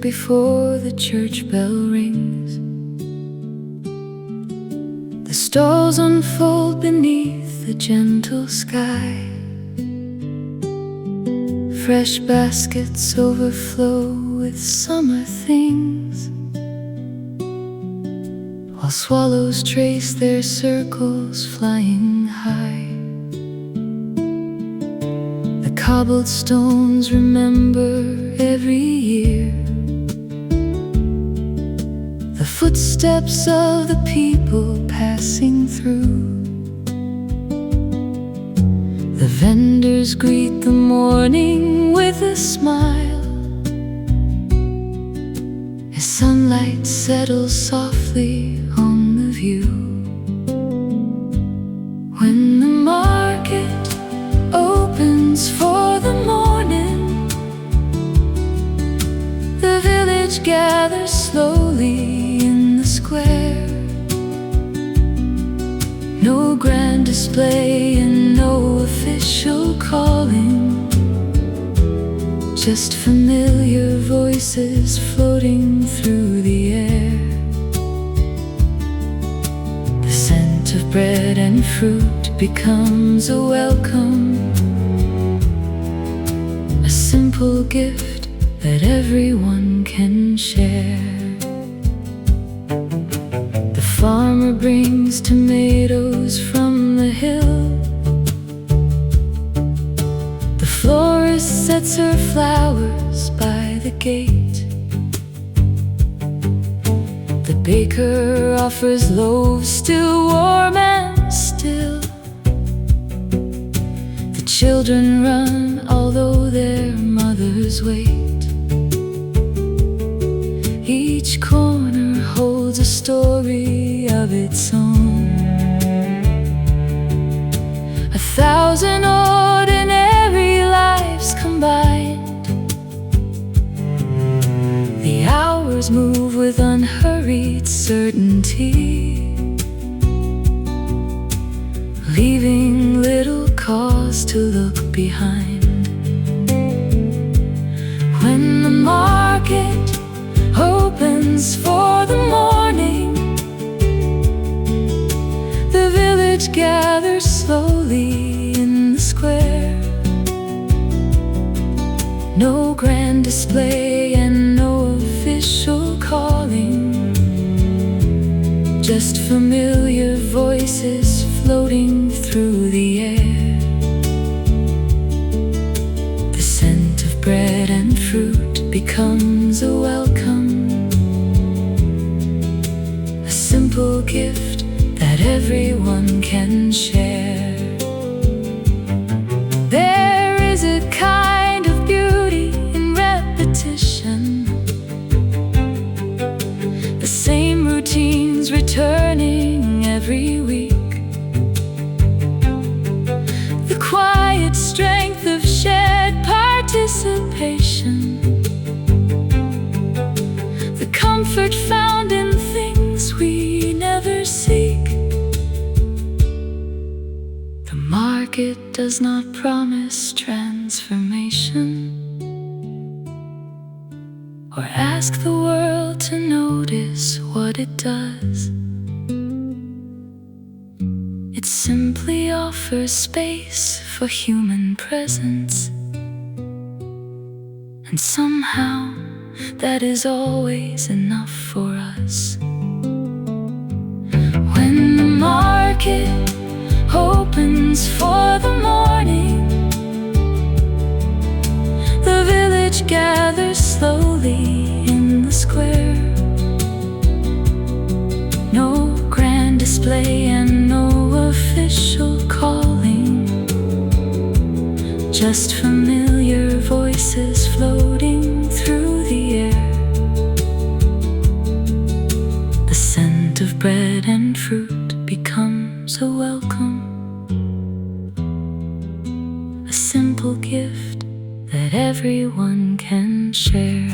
before the church bell rings. The stalls unfold beneath the gentle sky. Fresh baskets overflow with summer things, while swallows trace their circles flying high. The cobbled stones remember every year the footsteps of the people passing through. The vendors greet the morning with a smile as sunlight settles softly on the view. When the market opens for the morning, the village gathers slowly in the square. No grand display and no official calling, just familiar voices floating through the air. The scent of bread and fruit becomes a welcome, a simple gift that everyone can share. The farmer brings tomatoes from the hill. The florist sets her flowers by the gate. The baker offers loaves still warm and still. The children run although their mothers wait. Each corner holds a story of its own. 1,000 ordinary lives combined. The hours move with unhurried certainty, leaving little cause to look behind. When the market opens for the morning, the village gathers slowly in the square. No grand display and no official calling, just familiar voices floating through the air. The scent of bread and fruit becomes a welcome, a simple gift that everyone can share. There is a kind of beauty in repetition, the same routines returning every week. The quiet strength of shared participation, the comfort found in things we never seek. The market does not promise transformation or ask the world to notice what it does. It simply offers space for human presence, and somehow that is always enough for us. When the market opens for the morning, the village gathers slowly in the square. No grand display and no official calling, just familiar voices floating through the air. The scent of bread and fruit becomes a welcome, a simple gift that everyone can share.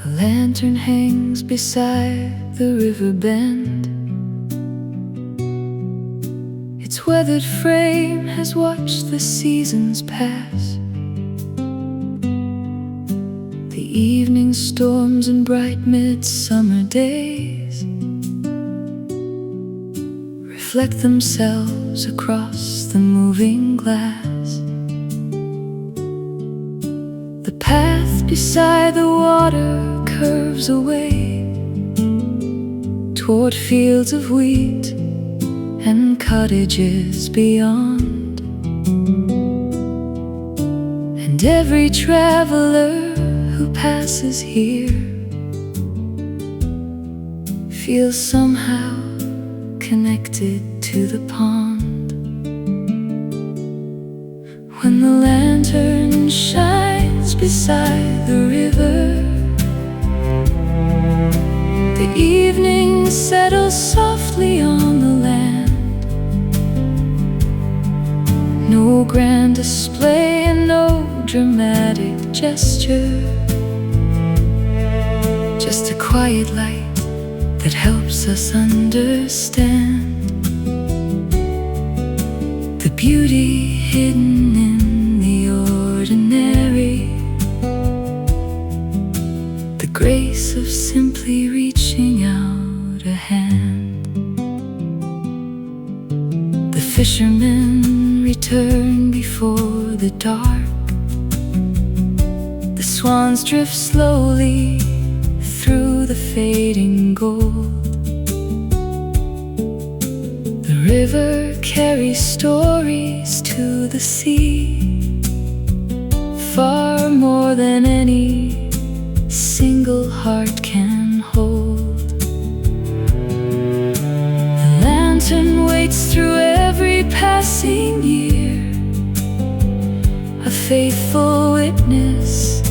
A lantern hangs beside the river bend. Its weathered frame has watched the seasons pass. The evening storms and bright midsummer days reflect themselves across the moving glass. The path beside the water curves away toward fields of wheat and cottages beyond. And every traveler who passes here feels somehow connected to the pond. When the lantern shines beside the river, the evening settles softly on the land. No grand display and no dramatic gesture, just a quiet light that helps us understand the beauty hidden in the ordinary, the grace of simply reaching out a hand. The fishermen return before the dark. The swans drift slowly through the fading gold. The river carries stories to the sea, far more than any single heart can hold. The lantern waits through every passing year, a faithful witness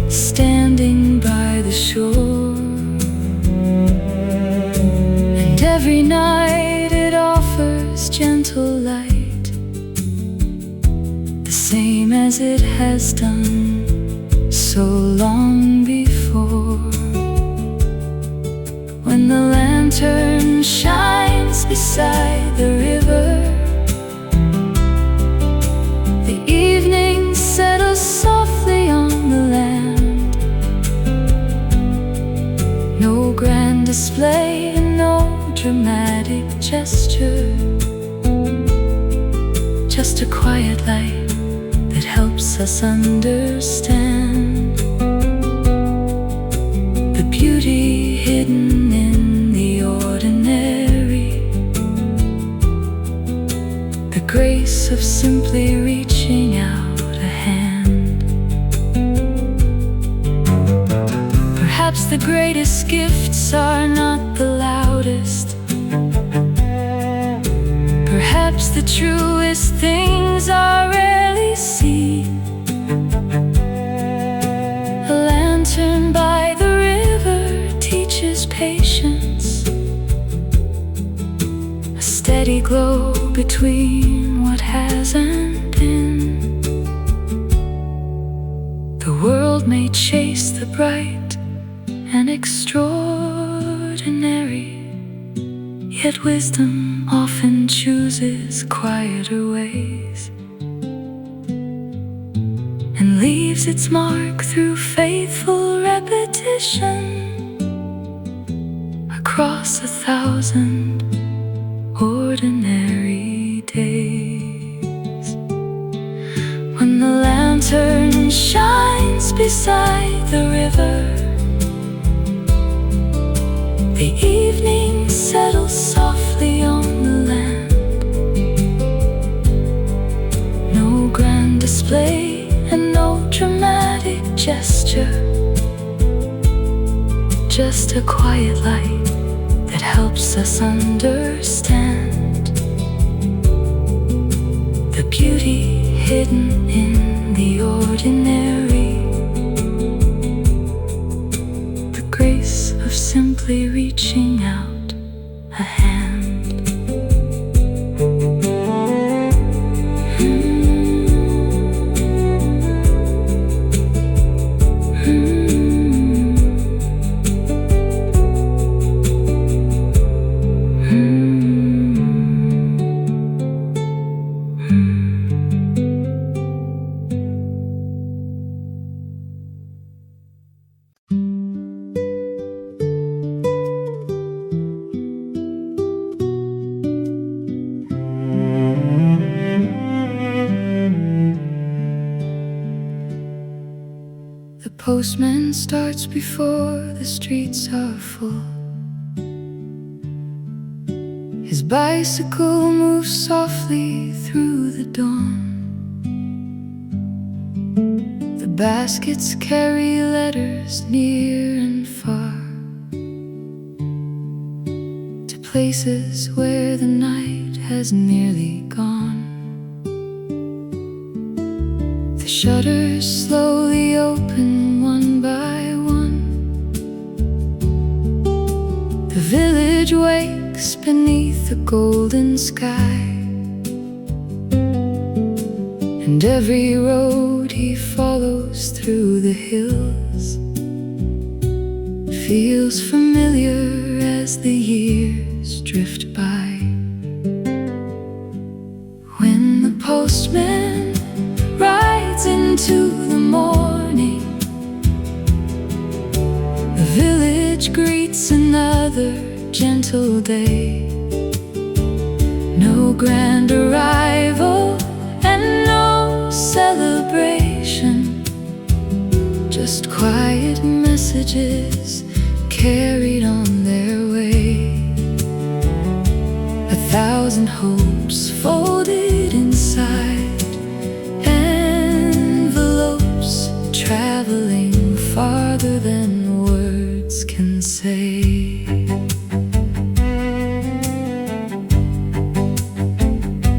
standing by the shore. And every night it offers gentle light, the same as it has done so long before. When the lantern shines beside the river, the evening settles softly on the land. No grand display and no dramatic gesture, just a quiet light that helps us understand the beauty hidden in the ordinary, the grace of simply reaching out a hand. Perhaps the greatest gifts are not the loudest. Perhaps the truest things are rarely seen. A lantern by the river teaches patience, a steady glow between what has and been. The world may chase the bright and extraordinary, yet wisdom often chooses quieter ways and leaves its mark through faithful repetition across 1,000 ordinary days. When the lantern shines beside the river, the evening settles softly on the land. No grand display and no dramatic gesture, just a quiet light that helps us understand the beauty hidden in the ordinary, the grace of simply reaching out a hand. postman starts before the streets are full. His bicycle moves softly through the dawn. The baskets carry letters near and far, to places where the night has nearly gone. The shutters slowly open one by one. The village wakes beneath a golden sky, and every road he follows through the hills feels familiar as the years drift by. When the postman rides into the morning, the village greets another gentle day. No grand arrival and no celebration, just quiet messages carried on their way. 1,000 hopes folded inside envelopes, traveling farther than words can say.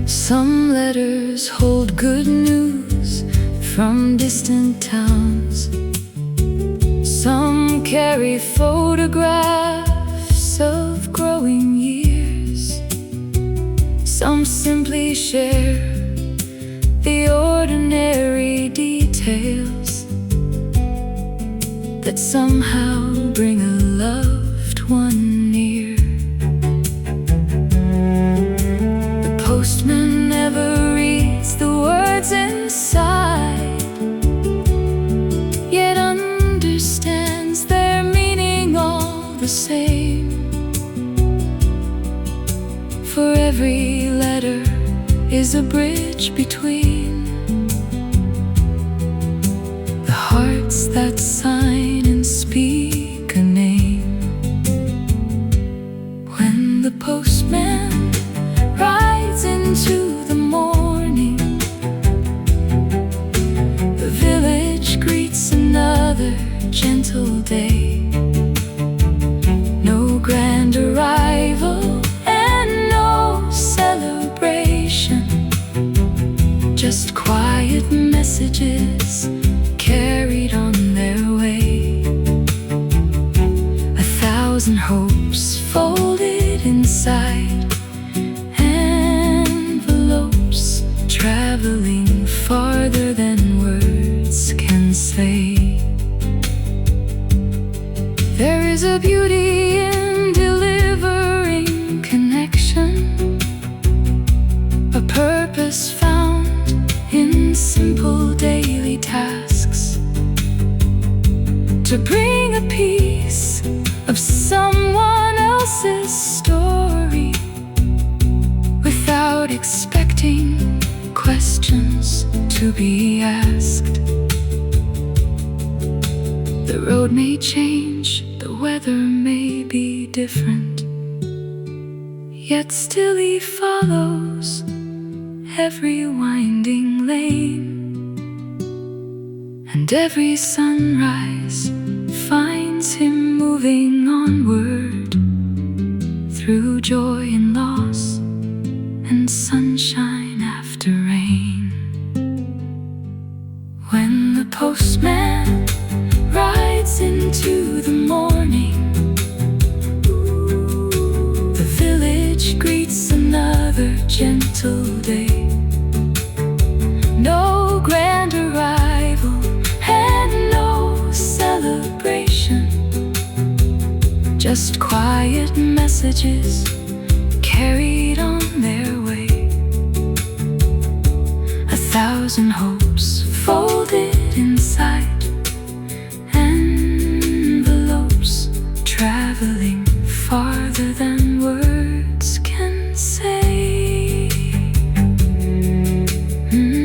Some letters hold good news from distant towns. Some carry photographs of growing years. Some simply share the ordinary details that somehow bring a loved one near. The postman never reads the words inside, yet understands their meaning all the same. For every letter is a bridge between the hearts that sign and speak a name. When the postman rides into the morning, the village greets another gentle day. No grand arrival and no celebration, just quiet messages carried on their way. 1,000 hopes folded inside envelopes, traveling farther than words can say. There is a beauty in delivering connection, a purpose found in simple daily tasks, to bring a piece of someone else's story without expecting questions to be asked. The road may change, the weather may be different, yet still he follows every winding lane. And every sunrise finds him moving onward, through joy and loss and sunshine after rain. When the postman rides into the morning, the village greets another gentle day. No grand arrival and no celebration, just quiet messages carried on their way. 1,000 hopes folded inside envelopes, traveling farther than words can say. Mm-hmm.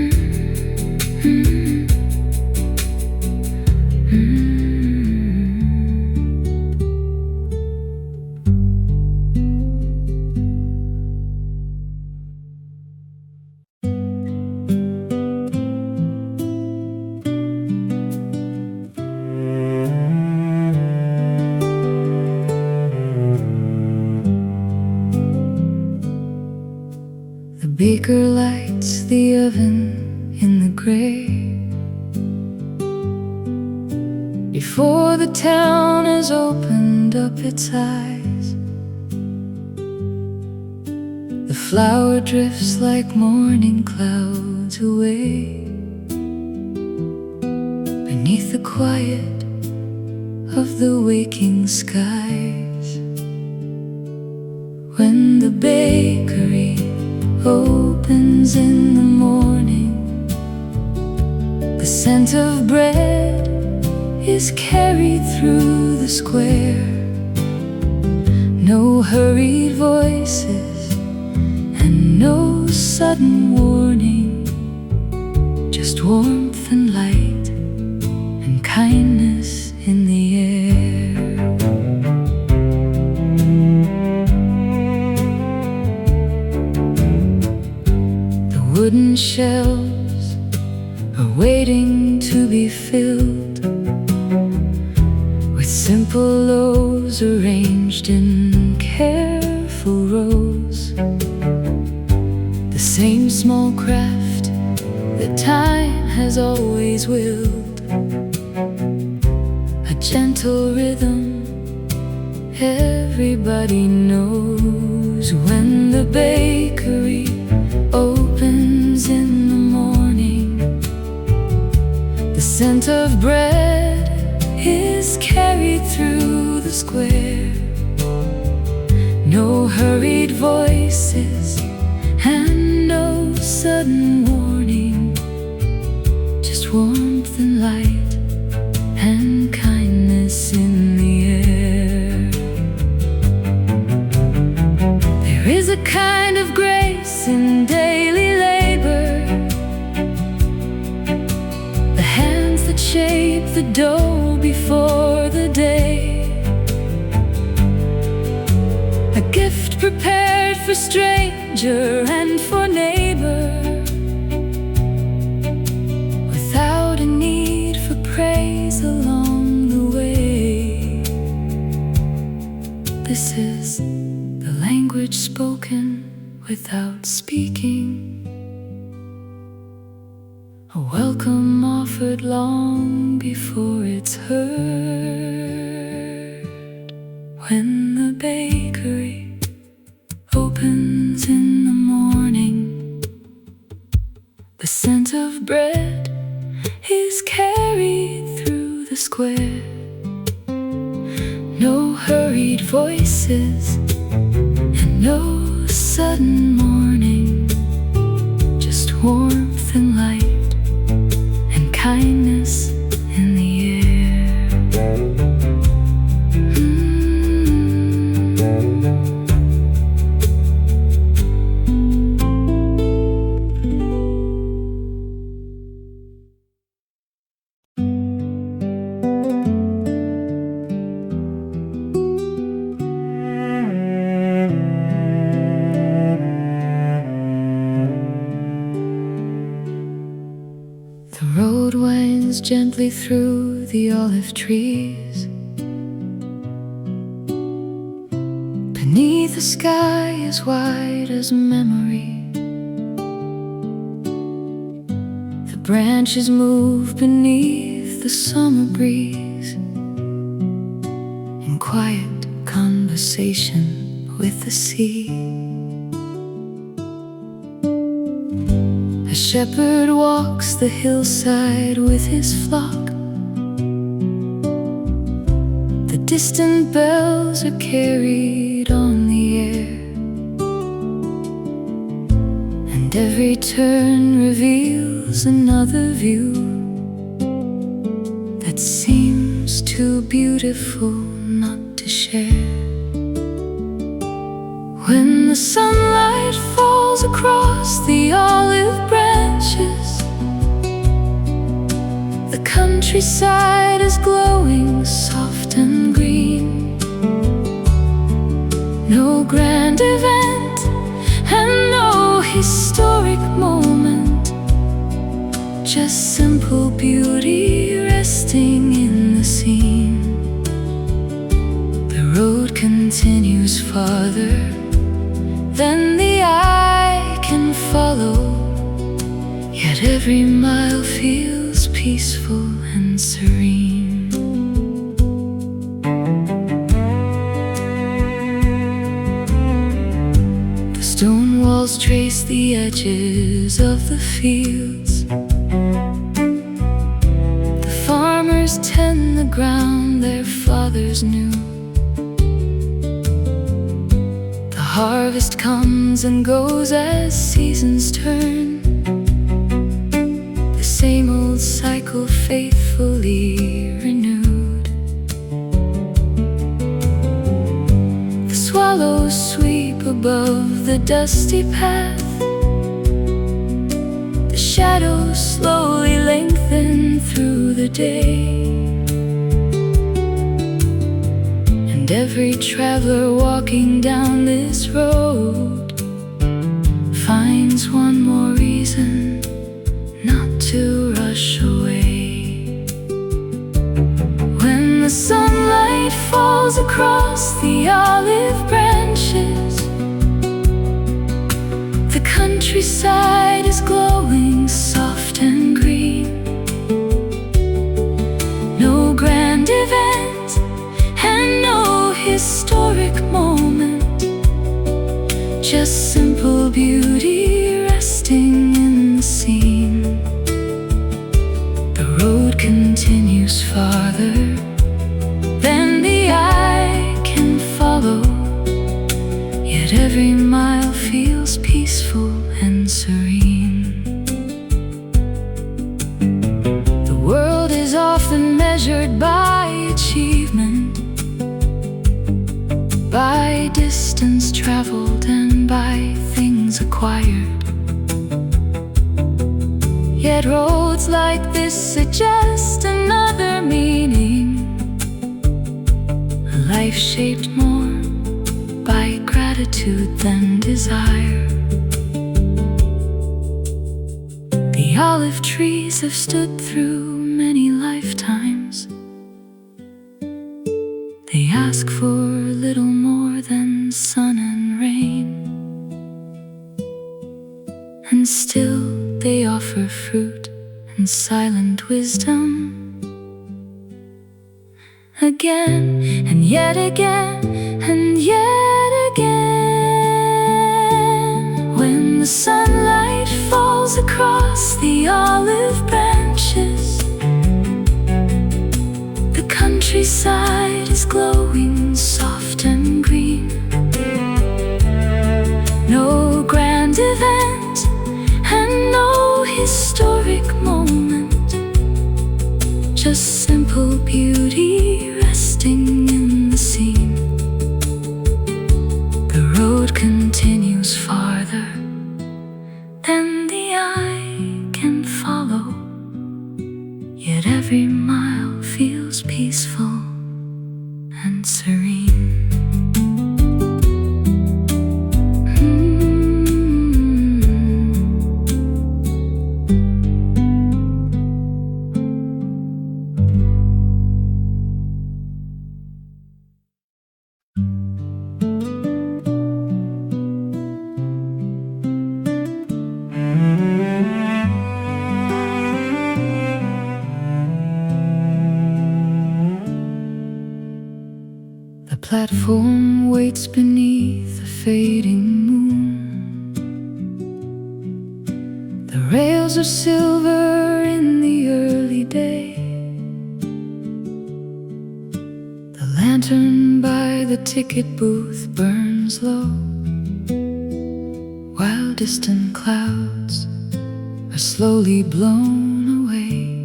Mm-hmm. baker lights the oven in the gray before the town has opened up its eyes. The flour drifts like morning clouds away beneath the quiet of the waking skies. When the bakery opens in the morning, the scent of bread is carried through the square. No hurried voices and no sudden warning, just warmth and light and kindness in the air. The wooden shelves are waiting to be filled with simple loaves arranged in careful rows. The same small craft that time has always willed, a gentle rhythm everybody knows. When the bakery opens in the morning, the scent of bread is carried through the square. No hurried voices and no sudden warning, just warmth and light and kindness in the air. There is a kind of grace in daily labor, the hands that shape the dough before the day, a gift prepared for stranger and for neighbor, without a need for praise along the way. This is the language spoken without speaking, a welcome offered long before it's heard. When the bakery opens in the morning, the scent of bread is carried through the square. No hurried voices and no sudden morning, just warmth and light and kindness in the air. The road winds gently through the olive trees, beneath a sky as wide as memory. The branches move beneath the summer breeze, in quiet conversation with the sea. A shepherd walks the hillside with his flock. The distant bells are carried on the air, and every turn reveals another view that seems too beautiful not to share. When the sunlight falls across the olive branches, the countryside is glowing soft and green. No grand event and no historic moment, just simple beauty resting in the scene. The road continues farther than the eye can follow, yet every mile feels peaceful and serene. The stone walls trace the edges of the fields. The farmers tend the ground their fathers knew. The harvest comes and goes as seasons turn, the same old cycle faithfully renewed. The swallows sweep above the dusty path. The shadows slowly lengthen through the day, and every traveler walking down this road finds one more reason not to rush away. When the sunlight falls across the olive branches, the countryside is glowing soft and green. No grand event and no historic moment, just simple beauty resting in the scene. The road continues farther than the eye can follow, yet every mile feels peaceful and serene. The world is often measured by achievement, by distance traveled and by things acquired. Yet roads like this suggest another meaning, a life shaped more by gratitude than desire. The olive trees have stood through many lifetimes. They ask for little more than sun and rain, and still they offer fruit and silent wisdom. Again and yet again and yet again. When the sunlight falls across the olive branches, the countryside is glowing soft and green. No grand event and no historic moment, just simple beauty resting in the scene. The road continues farther than the eye can follow, yet every mile feels peaceful and serene. The platform waits beneath a fading moon. The rails are silver in the early day. The lantern by the ticket booth burns low, while distant clouds are slowly blown away.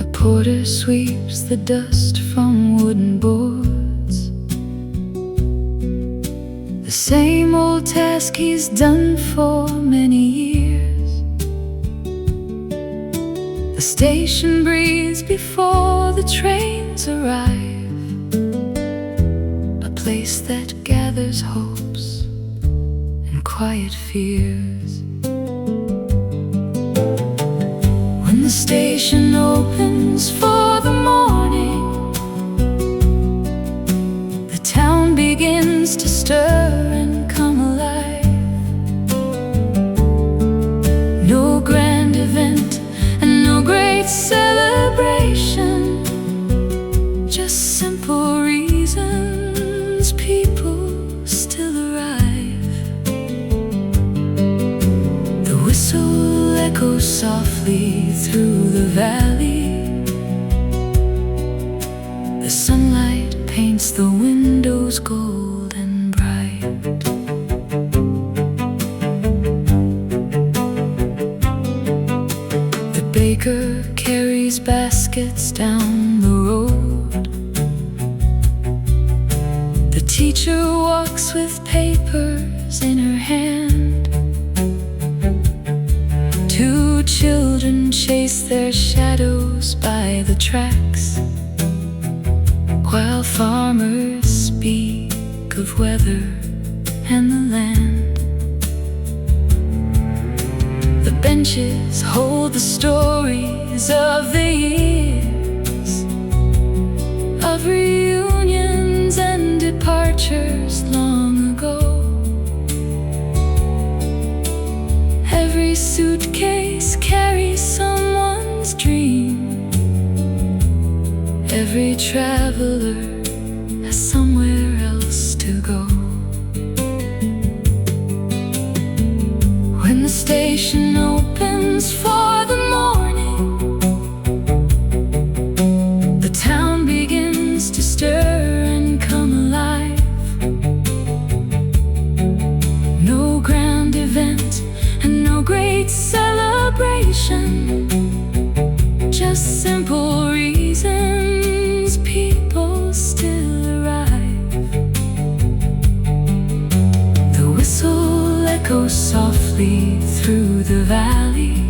A porter sweeps the dust from wooden boards, the same old task he's done for many years. The station breathes before the trains arrive, a place that gathers hopes and quiet fears. When the station opens for the morning, the town begins to stir and come alive. Just simple reasons people still arrive. The whistle echoes softly through the valley. The sunlight paints the windows gold and bright. The baker carries baskets down the road. The teacher walks with papers in her hand. Two children chase their shadows by the tracks, while farmers speak of weather and the land. The benches hold the stories of the years, of reunions and departures long ago. Every suitcase carries someone's dream. Every traveler has somewhere else to go. When the station opens for the morning, the town begins to stir and come alive. No grand event and no great celebration, just simple reasons people still arrive. The whistle echoes softly through the valley.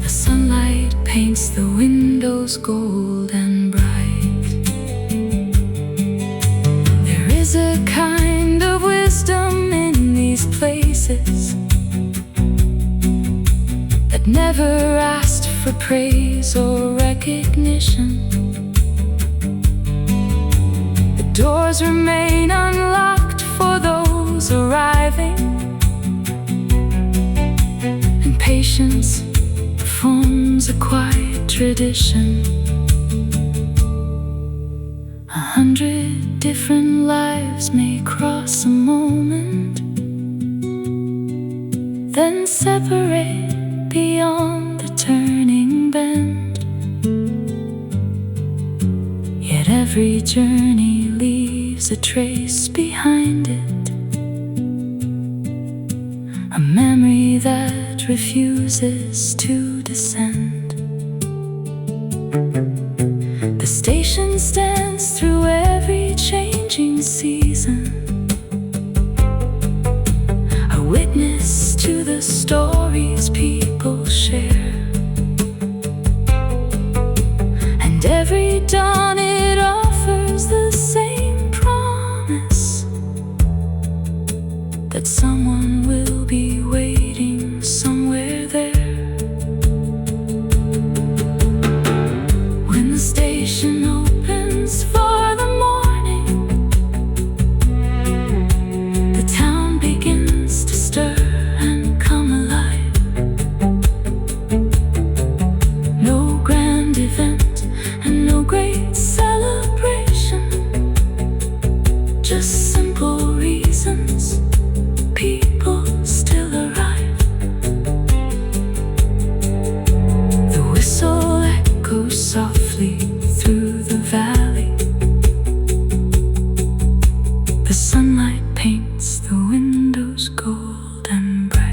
The sunlight paints the windows gold and bright. There is a kind of wisdom in these places that never asked for praise or recognition. The doors remain unlocked for those arriving, and patience forms a quiet tradition. 100 different lives may cross a moment, then separate beyond the turning bend. Yet every journey leaves a trace behind it, a memory that refuses to descend. The station stands through every changing season, a witness to the stories people share. And every dawn it offers the same promise, that someone will be waiting somewhere there. When the station opens for the morning, the town begins to stir and come alive. No grand event and no great celebration, just simple reasons people still arrive. The whistle echoes softly through the valley. The sunlight paints the windows gold and bright.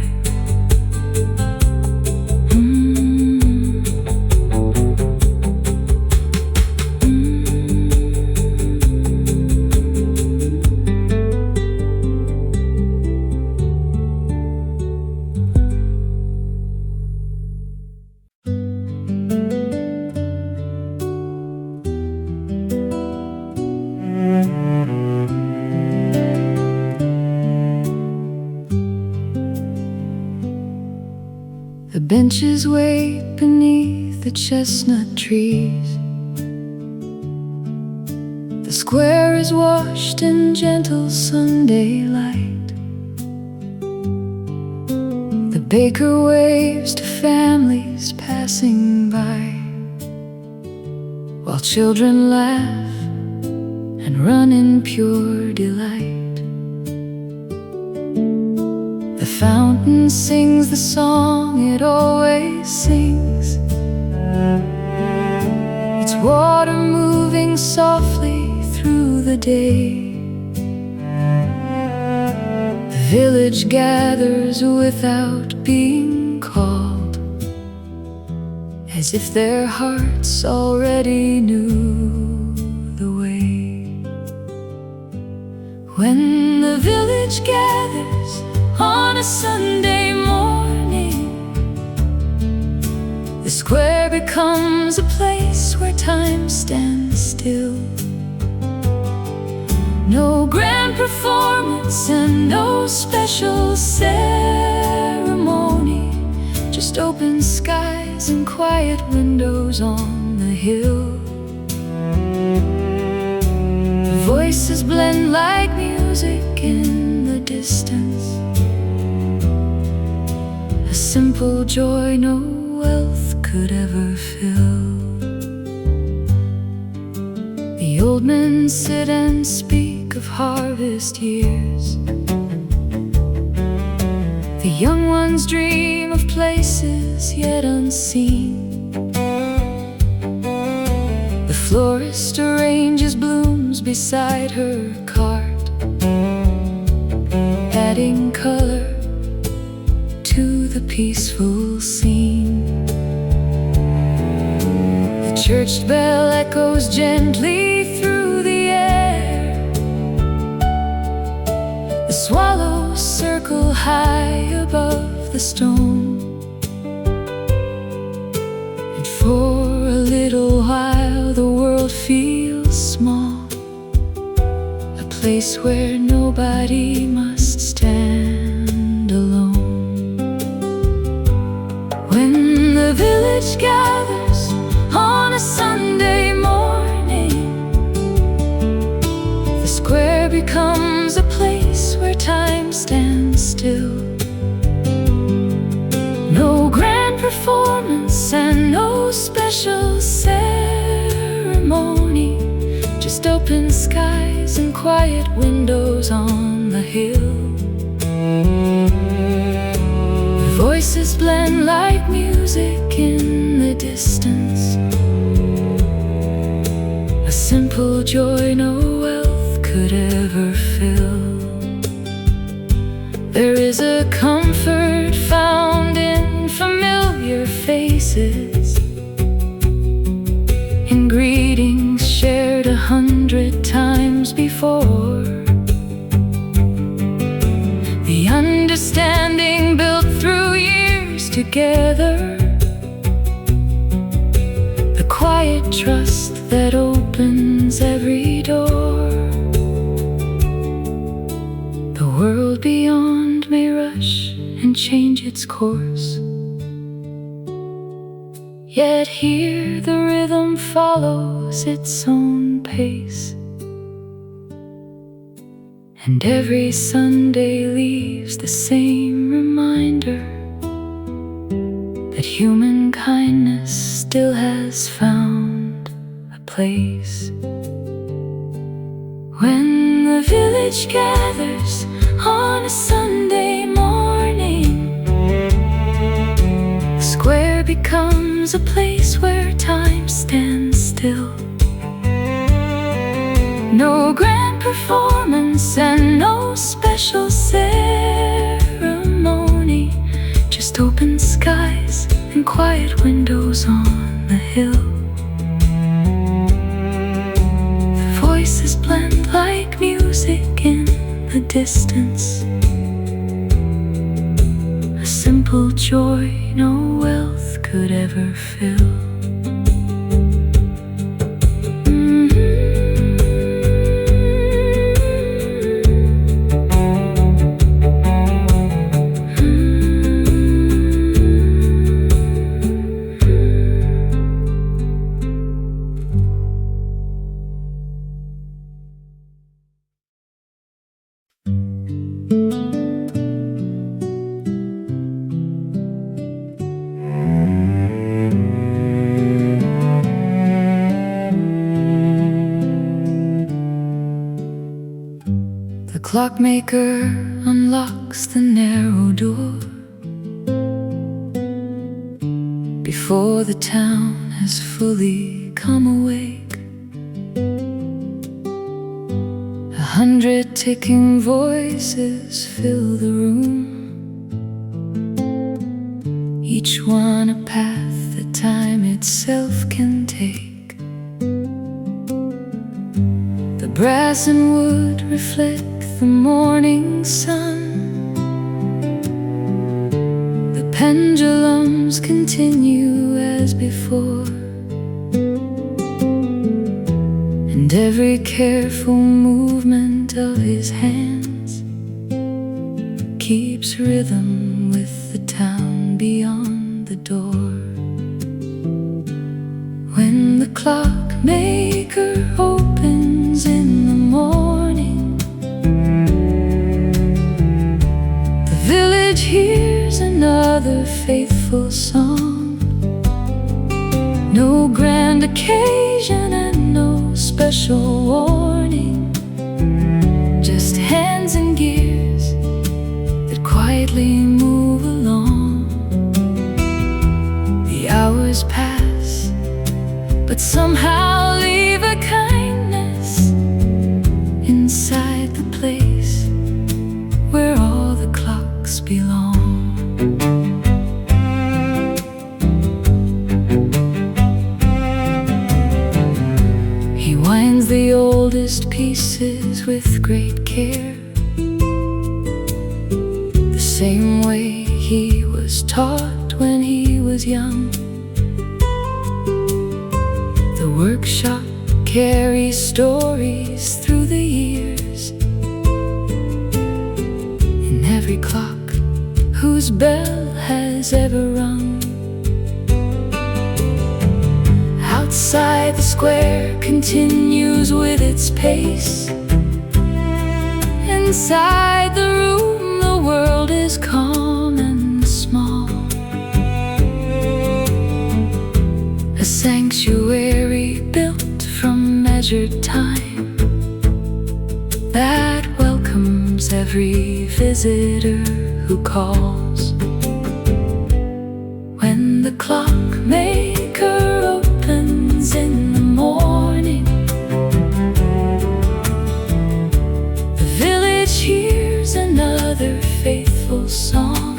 The benches wait beneath the chestnut trees. The square is washed in gentle Sunday light. The baker waves to families passing by. while children laugh and run in pure delight. The fountain sings the song it always sings, its water moving softly through the day. The village gathers without being called, as if their hearts already knew the way. When the village gathers on a Sunday morning, the square becomes a place where time stands still. No grand performance and no special ceremony, just open skies and quiet windows on the hill. Voices blend like music in the distance, a simple joy no wealth could ever fill. The old men sit and speak of harvest years, the young ones dream of places yet unseen. The florist arranges blooms beside her cart, adding color to the peaceful scene. The church bell echoes gently through the air, the swallows circle high above the stone, and for a little while the world feels small, a place where nobody must stand alone. When the village gathers on a Sunday morning, the square becomes a place where time stands still. No grand performance and no special ceremony, just open skies and quiet windows on the hill. Voices blend like music in the distance, a simple joy no wealth could ever fill. There is a comfort found in familiar faces, in greetings shared 100 times before, the understanding built through years together, the quiet trust that opens every door. The world beyond may rush and change its course, yet here the rhythm follows its own pace, and every Sunday leaves the same reminder that human kindness still has found a place. When the village gathers on a Sunday morning, the square becomes a place where time stands still. No grand performance and no special ceremony, just open skies and quiet windows on the hill. The voices blend like music in the distance, a simple joy no wealth could ever fill. clockmaker unlocks the narrow door before the town has fully come awake. 100 ticking voices fill the room, each one a path that time itself can take. The brass and wood reflect the morning sun, the pendulums continue as before, and every careful movement of his hands keeps rhythm with the town beyond the door. When the clockmaker opens in the morning, the village hears another faithful song. No grand occasion and no special warning, just hands and gears that quietly move along. The hours pass, but somehow leave a kindness inside the place where all the clocks belong. He winds the oldest pieces with great care, the same way he was taught when he was young. The workshop carries stories through the years, in every clock whose bell has ever rung. Outside the square continues with its pace. Inside the room the world is calm and small, a sanctuary built from measured time that welcomes every visitor who calls. When the clockmaker opens in the morning, the village hears another faithful song.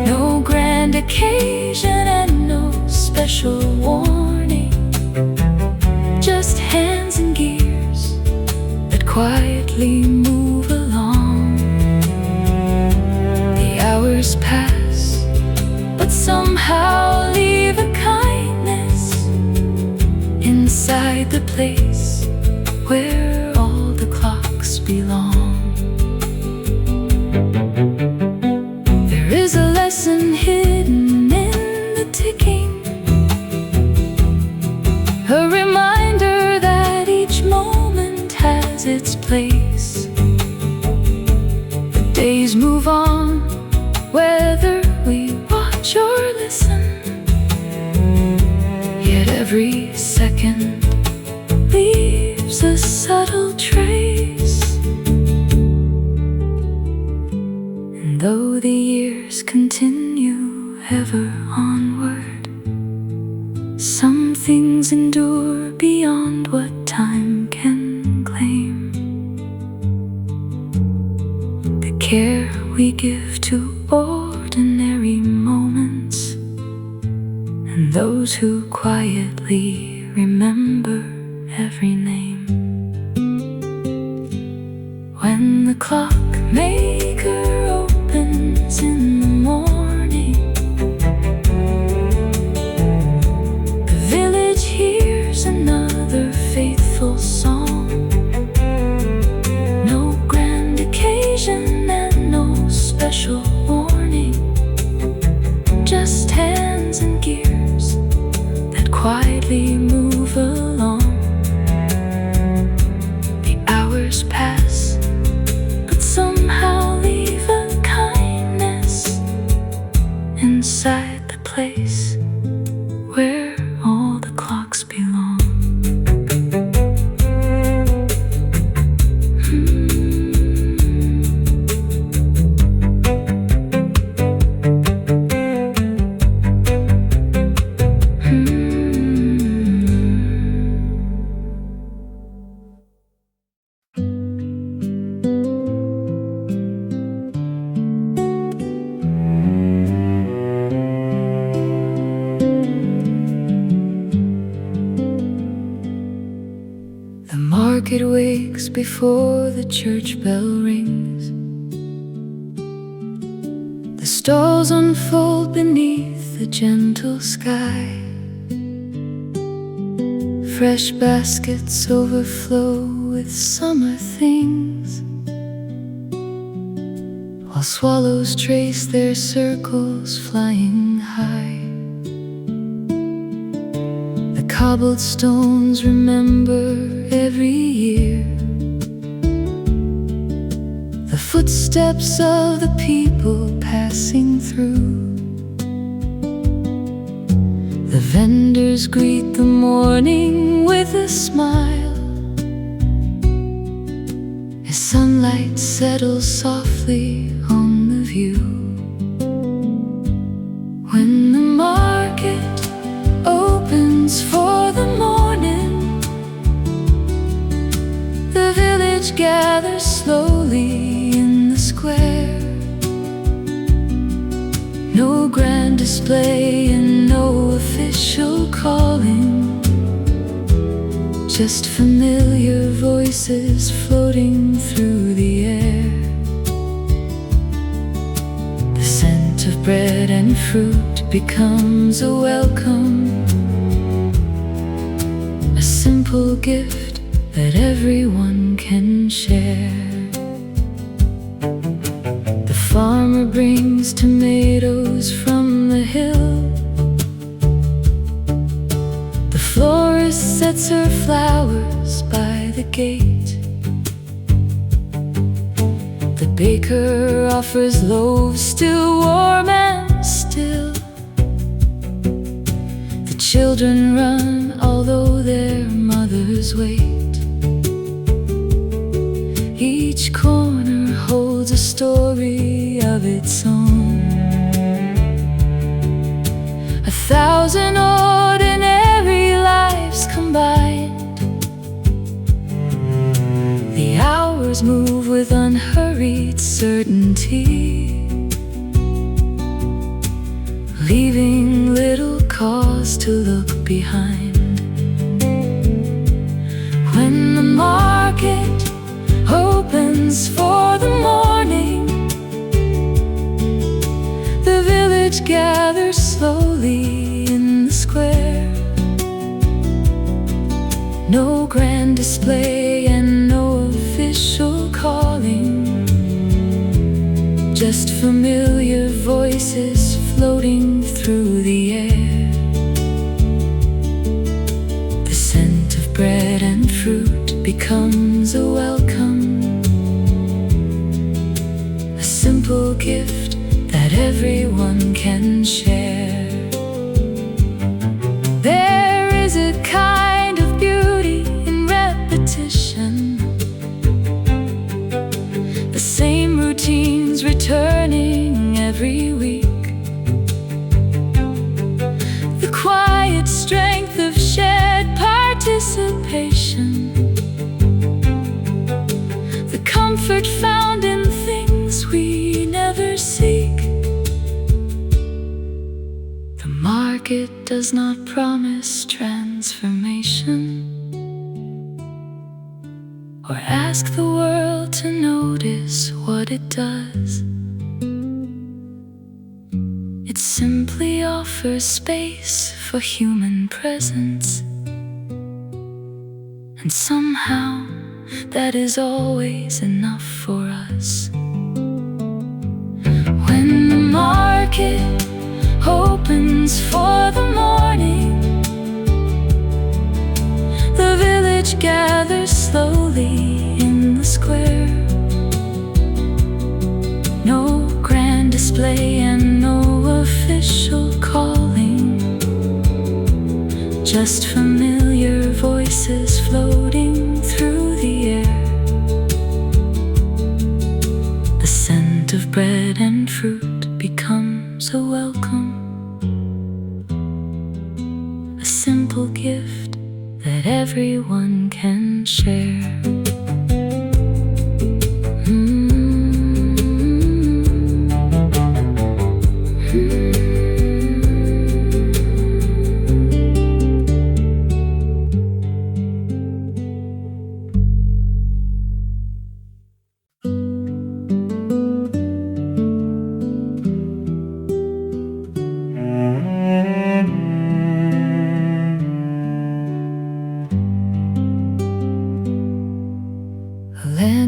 No grand occasion and no special warning, just hands and gears that quietly move along. The hours pass, but somehow leave a kindness inside the place where all the clocks belong. There is a lesson hidden in the ticking, a reminder that each moment has its place. The days move on, whether we watch or listen, yet every second leaves a subtle trace. And though the years continue ever onward, some things endure beyond what time can claim. The care we give to ordinary moments, and those who quietly remember every name. When the clockmaker opens in the morning, the village hears another faithful song. No grand occasion and no special warning, just hands and gears that quietly move along. The hours pass, but somehow leave a kindness inside the place where all the clocks belong. market wakes before the church bell rings. The stalls unfold beneath the gentle sky. Fresh baskets overflow with summer things, while swallows trace their circles flying high. The cobbled stones remember every year the footsteps of the people passing through. The vendors greet the morning with a smile as sunlight settles softly on the view. When the market opens for the morning, the village gathers slowly in the square. No grand display and no official calling, just familiar voices floating through the air. The scent of bread and fruit becomes a welcome, a simple gift that everyone can share. The farmer brings tomatoes from the hill. The florist sets her flowers by the gate. The baker offers loaves still warm and still. The children run although their mothers wait. Each corner holds a story of its own. 1,000 ordinary lives combined. The hours move with unhurried certainty, leaving little cause to look behind. When the market opens for the morning, the village gathers slowly in the square. No grand display and no official calling, just familiar voices floating through the air. The scent of bread and fruit becomes a welcome, a simple gift that everyone can share. There is a kind of beauty in repetition, the same routines returning every week. The quiet strength of shared participation, the comfort found in things we never seek. The market does not promise transformation or ask the world to notice what it does. It simply offers space for human presence, and somehow that is always enough for us. When the market opens for the morning, the village gathers slowly in the square. No grand display and no official calling, just familiar voices floating through the air. The scent of bread and fruit becomes a welcome, a simple gift that everyone can share.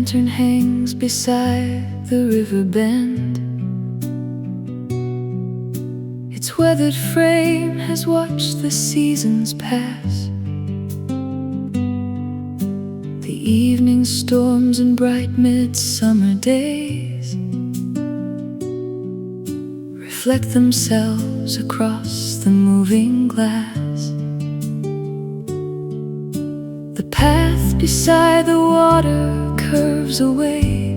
lantern hangs beside the river bend. Its weathered frame has watched the seasons pass. The evening storms and bright midsummer days reflect themselves across the moving glass. The path beside the water curves away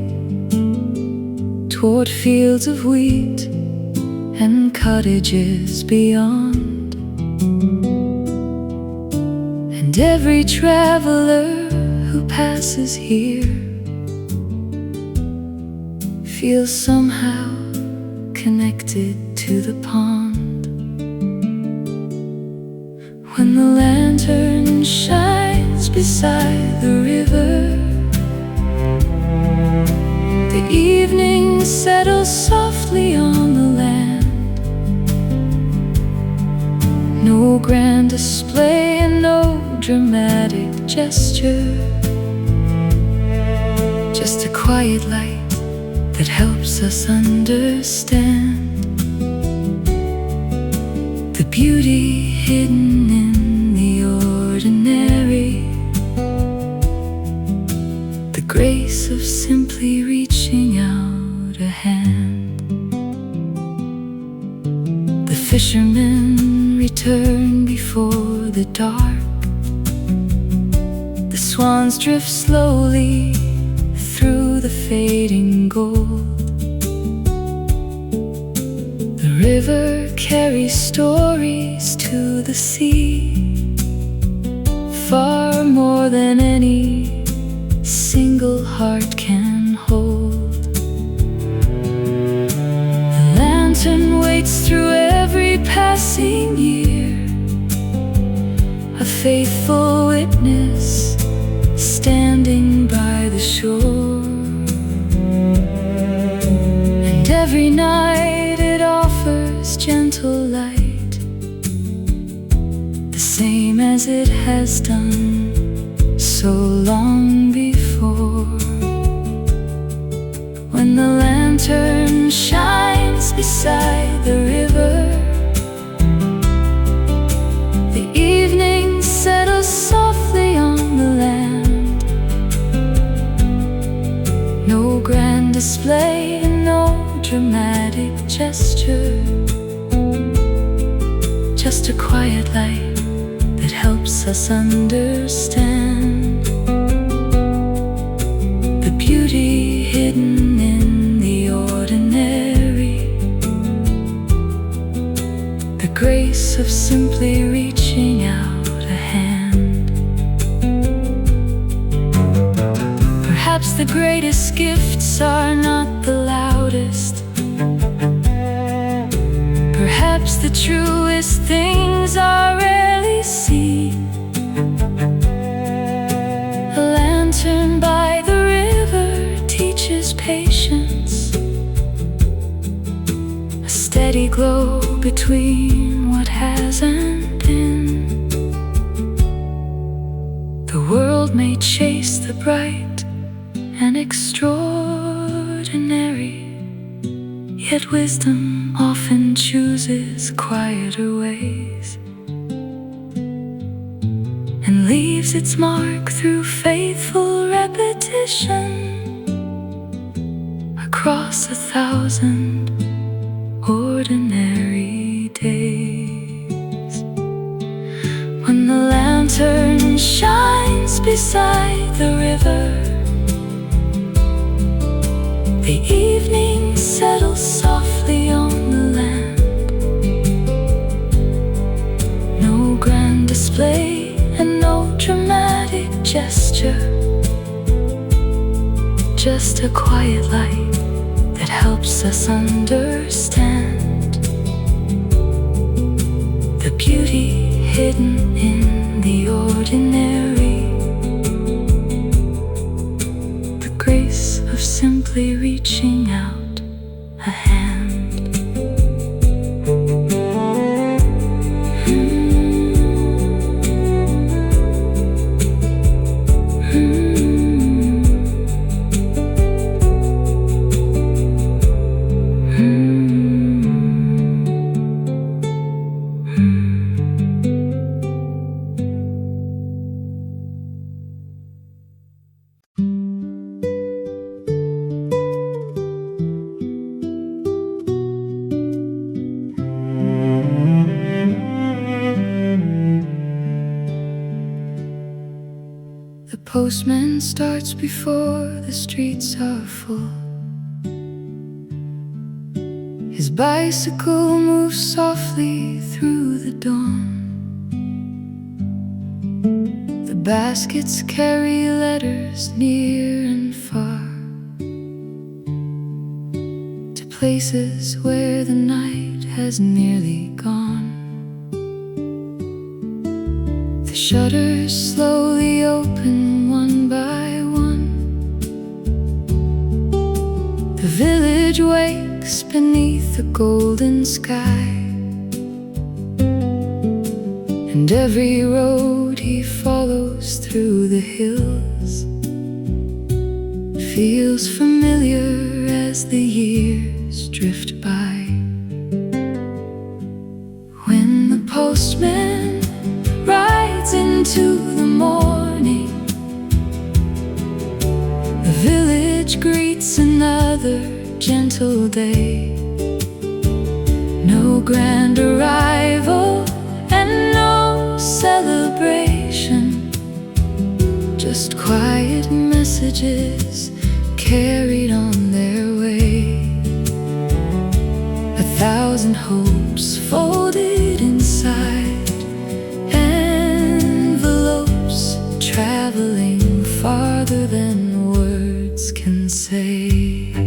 toward fields of wheat and cottages beyond. And every traveler who passes here feels somehow connected to the pond. When the lantern shines beside the river, the evening settles softly on the land. No grand display and no dramatic gesture, just a quiet light that helps us understand the beauty hidden in the ordinary, the grace of simply reaching out a hand. The fishermen return before the dark. The swans drift slowly through the fading gold. The river carries stories to the sea, far more than any single heart can hold. The lantern waits through every passing year, a faithful witness standing by the shore. And every night it offers gentle light, the same as it has done so long before. When the lantern shines beside the river, the evening settles softly on the land. No grand display and no dramatic gesture, just a quiet light that helps us understand the beauty hidden in the ordinary, the grace of simply reaching out a hand. Perhaps the greatest gifts are not the loudest. Perhaps the truest things are rarely seen. A lantern by the river teaches patience, a steady glow between what has and been. The world may chase the bright and extraordinary, yet wisdom often chooses quieter ways and leaves its mark through faithful repetition across 1,000 ordinary days. When the lantern shines beside the river, the evening settles softly on the land. No grand display and no dramatic gesture, just a quiet light that helps us understand the beauty hidden in the ordinary, the grace of simply reaching out a hand. The postman starts before the streets are full. His bicycle moves softly through the dawn. The baskets carry letters near and far, to places where the night has nearly gone. The shutters slowly open one by one. The village wakes beneath a golden sky, and every road he follows through the hills feels familiar as the years drift by. When the postman rides into the morning, the village greets another gentle day. No grand arrival and no celebration, just quiet messages carried on their way. 1,000 hopes folded inside envelopes, traveling farther than words can say.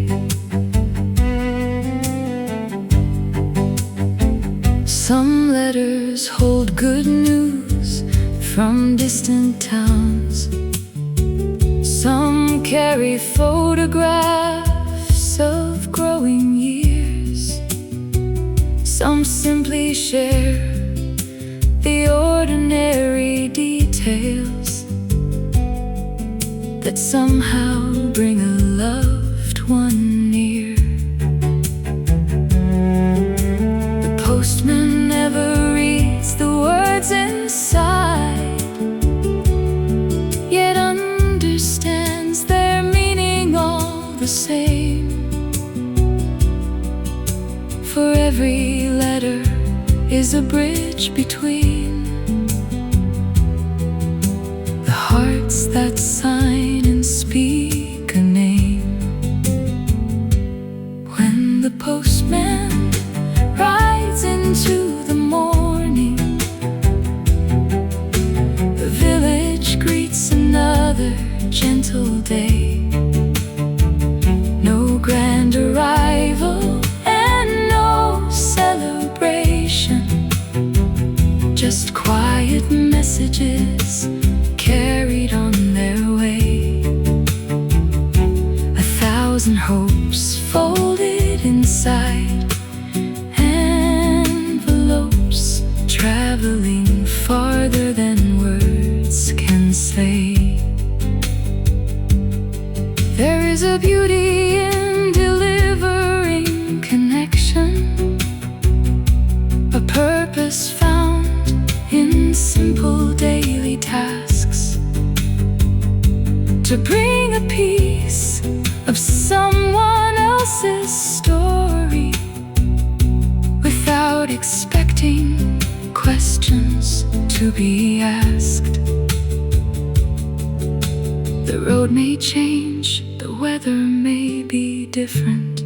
Some letters hold good news from distant towns. Some carry photographs of growing years. Some simply share the ordinary details that somehow bring a loved one near. The postman never reads the words inside, yet understands their meaning all the same. For every letter is a bridge between the hearts that sign and speak a name. When the postman rides into the morning, the village greets another gentle day. No grand arrival and no celebration, just quiet messages carried on their way. 1,000 hopes folded inside envelopes, traveling farther than words can say. There is a beauty in delivering connection, a purpose found in simple daily tasks, to bring a piece of someone else's story without expecting questions to be asked. The road may change, the weather may be different,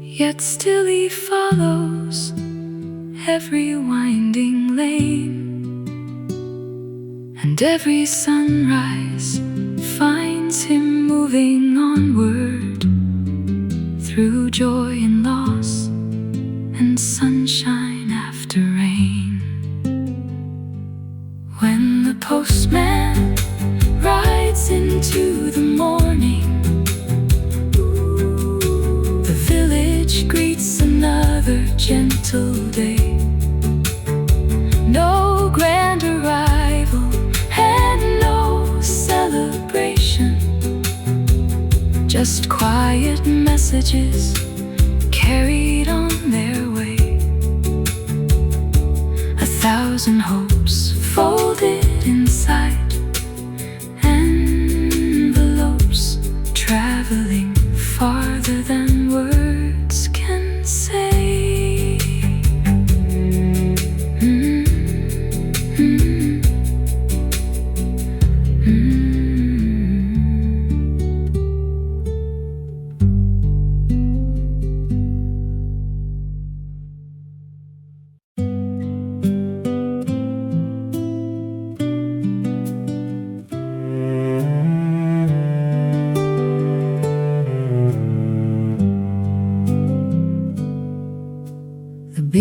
yet still he follows every winding lane. And every sunrise finds him moving onward, through joy and loss and sunshine after rain. When the postman rides into the morning, the village greets another gentle day. No grand arrival and no celebration, just quiet messages carried on their way. 1,000 hopes folded inside envelopes, traveling farther than words can say. Mm-hmm. Mm-hmm.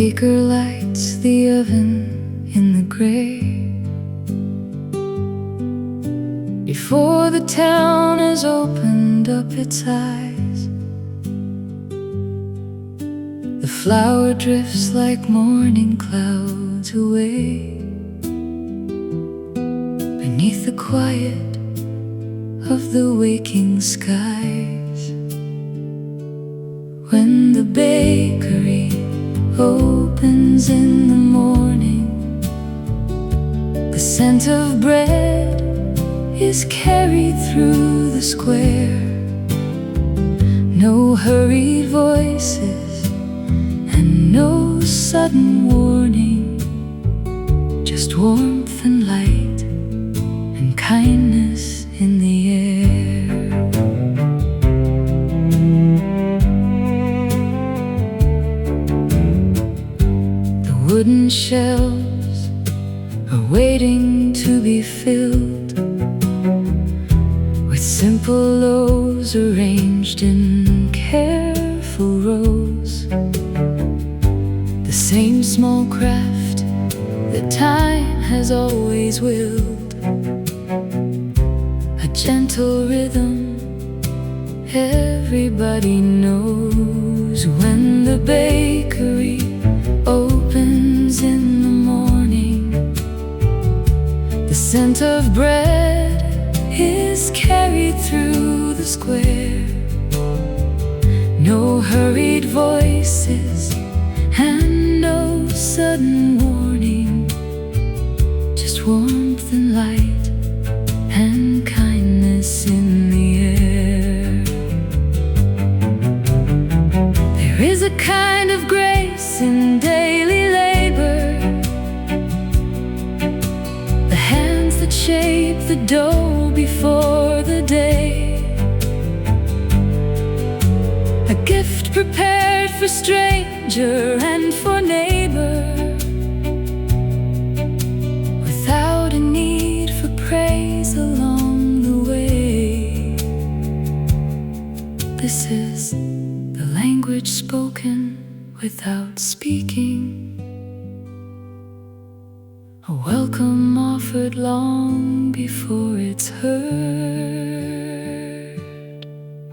baker lights the oven in the gray before the town has opened up its eyes. The flour drifts like morning clouds away beneath the quiet of the waking skies. When the bakery opens in the morning, the scent of bread is carried through the square. No hurried voices and no sudden warning, just warmth and light and kindness in the air. The wooden shelves are waiting to be filled with simple loaves arranged in careful rows. The same small craft that time has always willed, a gentle rhythm everybody knows. When the bakery opens in the morning, the scent of bread is carried through the square. No hurried voices and no sudden warning, just warmth and light and kindness in the air. There is a kind of grace in daily labor, the hands that shape the dough before the day, a gift prepared for stranger and for neighbor, without a need for praise along the way. This is the language spoken without speaking, a welcome offered long before it's heard.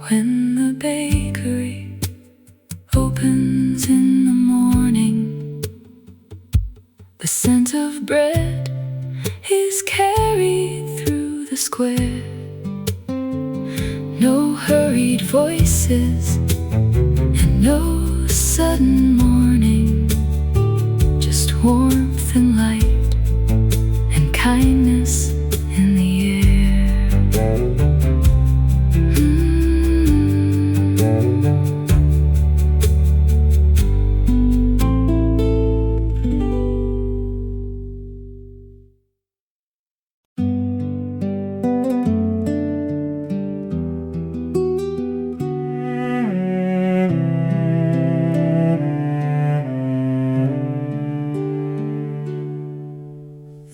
When the bakery opens in the morning, the scent of bread is carried through the square. No hurried voices and no sudden warning, just warmth and light and kindness in the air.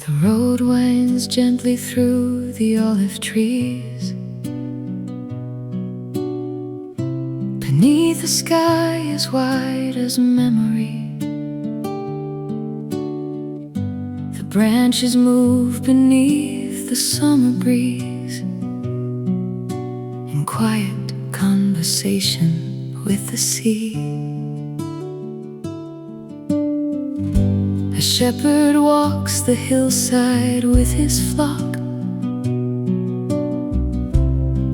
The road winds gently through the olive trees, beneath a sky as wide as memory. The branches move beneath the summer breeze, in quiet conversation with the sea. A shepherd walks the hillside with his flock.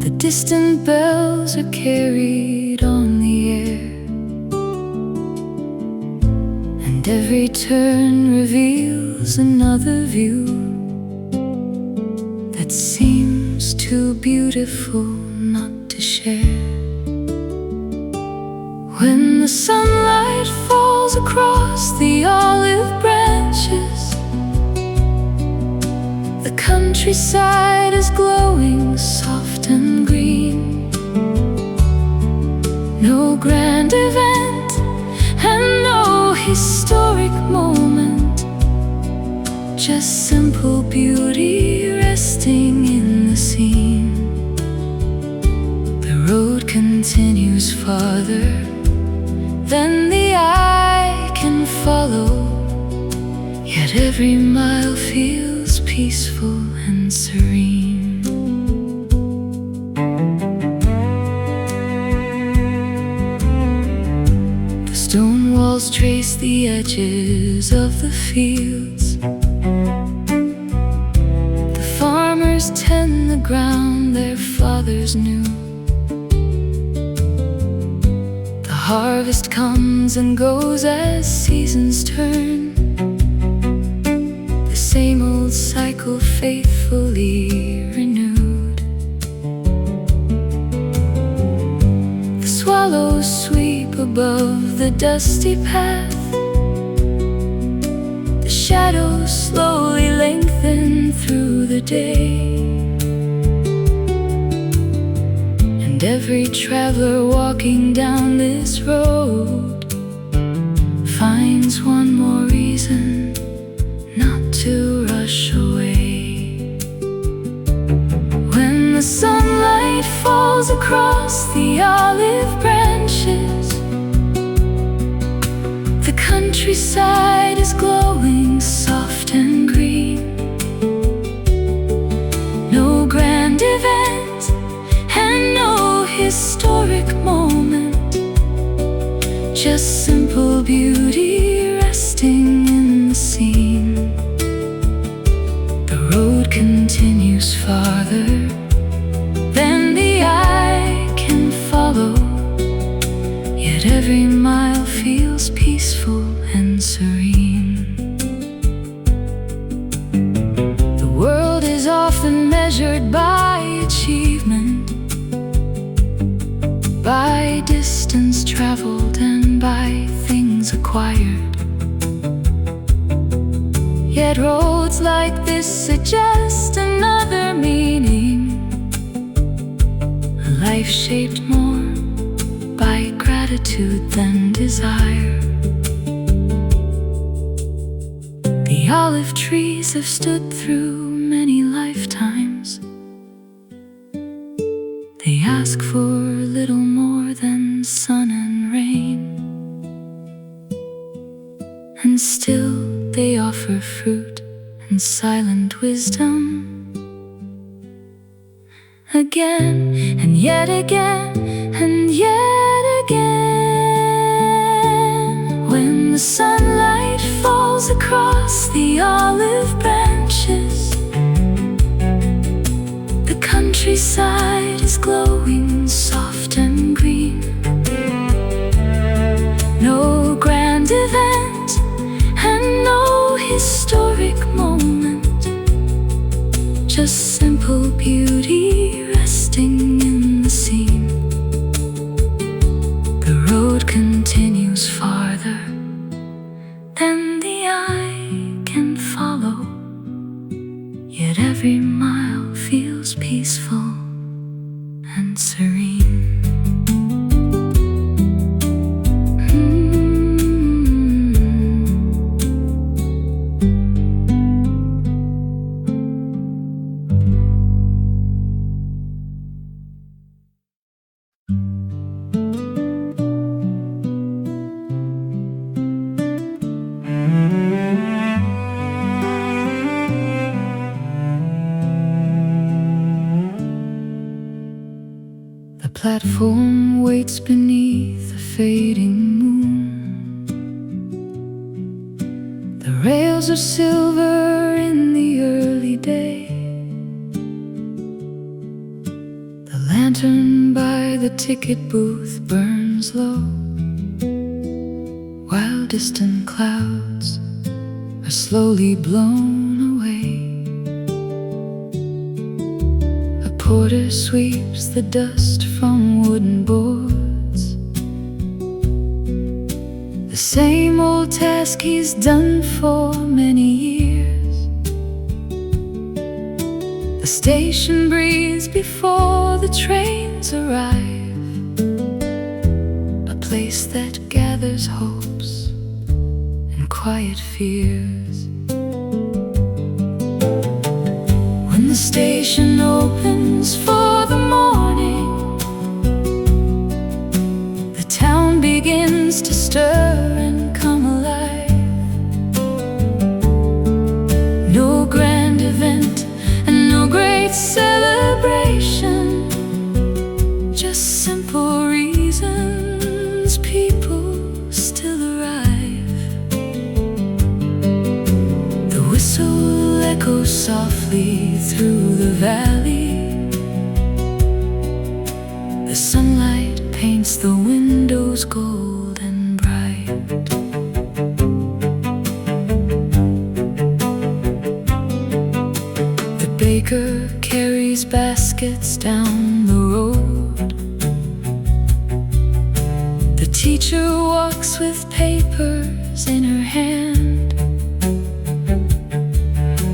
The distant bells are carried on the air, and every turn reveals another view that seems too beautiful not to share. When the sunlight falls across the olive branches, the countryside is glowing soft and green. No grand event and no historic moment, just simple beauty resting in the scene. The road continues farther than the eye can follow, yet every mile feels peaceful and serene. The stone walls trace the edges of the fields. The farmers tend the ground their fathers knew. The harvest comes and goes as seasons turn, the same old cycle faithfully renewed. The swallows sweep above the dusty path. The shadows slowly lengthen through the day, and every traveler walking down this road finds one more reason not to rush away. When the sunlight falls across the olive branches, the countryside is glowing soft and green. No grand event and no historic moment, just simple beauty resting in the scene. The road continues farther than the eye can follow, yet every mile feels peaceful and serene. The world is often measured by achievement, by distance traveled and by things acquired. Yet roads like this suggest another meaning, a life shaped more by gratitude than desire. The olive trees have stood through many lifetimes. They ask for little more than sun and rain, and still they offer fruit and silent wisdom. Again and yet again and yet again. When the sunlight falls across the olive branches, the countryside is glowing soft and green. No grand event and no historic moment, just simple beauty resting in the scene. The road continues farther than the eye can follow, yet every mile feels peaceful and serene. The platform waits beneath a fading moon. The rails are silver in the early day. The lantern by the ticket booth burns low, while distant clouds are slowly blown away. A porter sweeps the dust from wooden boards, the same old task he's done for many years. The station breathes before the trains arrive, a place that gathers hopes and quiet fears. When the station opens for the morning, the town begins to stir and come alive. softly through the valley. The sunlight paints the windows gold and bright. The baker carries baskets down the road. The teacher walks with papers in her hand.